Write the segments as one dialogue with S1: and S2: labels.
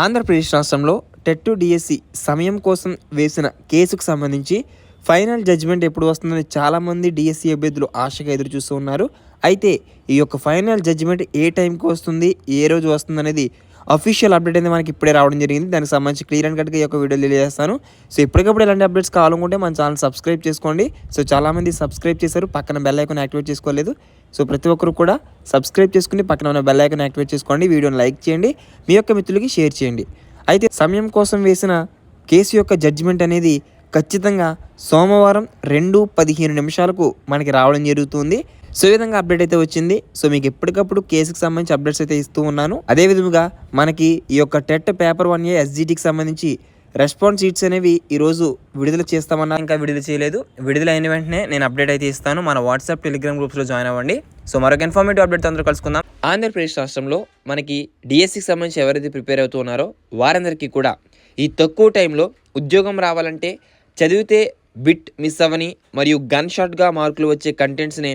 S1: ఆంధ్రప్రదేశ్ రాష్ట్రంలో TET DSC సమయం కోసం వేసిన కేసుకు సంబంధించి ఫైనల్ జడ్జిమెంట్ ఎప్పుడు వస్తుందని చాలామంది డిఎస్సి అభ్యర్థులు ఆశగా ఎదురు చూస్తూ ఉన్నారు. అయితే ఈ యొక్క ఫైనల్ జడ్జిమెంట్ ఏ టైంకి వస్తుంది, ఏ రోజు వస్తుంది అనేది అఫీషియల్ అప్డేట్ అనేది మనకి ఇప్పుడే రావడం జరిగింది. దానికి సంబంధించి క్లియర్ అండ్ కట్గా ఈ యొక్క వీడియో తెలియజేస్తాను. సో ఎప్పటికప్పుడు ఇలాంటి అప్డేట్స్ కావాలనుకుంటే మన ఛానల్ సబ్స్క్రైబ్ చేసుకోండి. సో చాలామంది సబ్స్క్రైబ్ చేశారు, పక్కన బెల్ ఐకాన్ యాక్టివేట్ చేసుకోలేదు. సో ప్రతి ఒక్కరు కూడా సబ్స్క్రైబ్ చేసుకుని పక్కన ఉన్న బెల్ ఐకాన్ యాక్టివేట్ చేసుకోండి. వీడియోని లైక్ చేయండి, మీ యొక్క మిత్రులకి షేర్ చేయండి. అయితే సమయం కోసం వేసిన కేసు యొక్క జడ్జిమెంట్ అనేది ఖచ్చితంగా సోమవారం 2:15 మనకి రావడం జరుగుతుంది. సో ఈ విధంగా అప్డేట్ అయితే వచ్చింది. సో మీకు ఎప్పటికప్పుడు కేసుకి సంబంధించి అప్డేట్స్ అయితే ఇస్తూ ఉన్నాను. అదే విధంగా మనకి ఈ యొక్క టెట్ పేపర్ 1A ఎస్జిటికి సంబంధించి రెస్పాన్స్ షీట్స్ అనేవి ఈరోజు విడుదల చేస్తామన్నా, ఇంకా విడుదల చేయలేదు. విడుదల అయిన వెంటనే నేను అప్డేట్ అయితే ఇస్తాను. మన వాట్సాప్, టెలిగ్రామ్ గ్రూప్స్లో జాయిన్ అవ్వండి. సో మరొక ఇన్ఫర్మేటివ్ అప్డేట్ అందరూ కలుసుకుందాం. ఆంధ్రప్రదేశ్ రాష్ట్రంలో మనకి డిఎస్సికి సంబంధించి ఎవరైతే ప్రిపేర్ అవుతున్నారో వారందరికీ కూడా ఈ తక్కువ టైంలో ఉద్యోగం రావాలంటే చదివితే బిట్ మిస్ అవ్వని మరియు గన్ షాట్గా మార్కులు వచ్చే కంటెంట్స్ని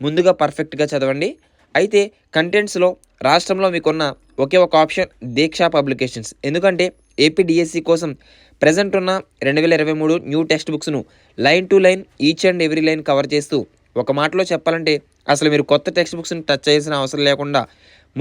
S1: ముందుగా పర్ఫెక్ట్గా చదవండి. అయితే కంటెంట్స్లో రాష్ట్రంలో మీకున్న ఒకే ఒక ఆప్షన్ దీక్ష పబ్లికేషన్స్. ఎందుకంటే ఏపీ డిఎస్సి కోసం ప్రజెంట్ ఉన్న 2023 న్యూ టెక్స్ట్ బుక్స్ను line to line each and every line cover చేస్తూ, ఒక మాటలో చెప్పాలంటే అసలు మీరు కొత్త టెక్స్ట్ బుక్స్ని టచ్ చేయాల్సిన అవసరం లేకుండా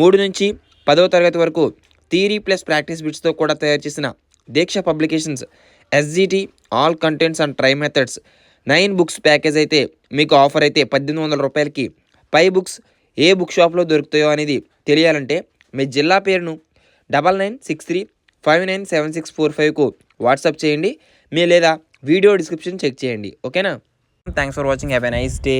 S1: 3 నుంచి 10వ తరగతి వరకు థియరీ ప్లస్ ప్రాక్టీస్ బిట్స్తో కూడా తయారు చేసిన Deeksha publications SGT all contents and try methods 9 books package అయితే మీకు ఆఫర్ అయితే 1800 రూపాయలకి పై బుక్స్ ఏ బుక్ షాప్లో దొరుకుతాయో అనేది తెలియాలంటే మీ జిల్లా పేరును 9963597645కు వాట్సాప్ చేయండి, లేదా వీడియో డిస్క్రిప్షన్ చెక్ చేయండి. ఓకేనా? Thanks for watching. Have a nice day.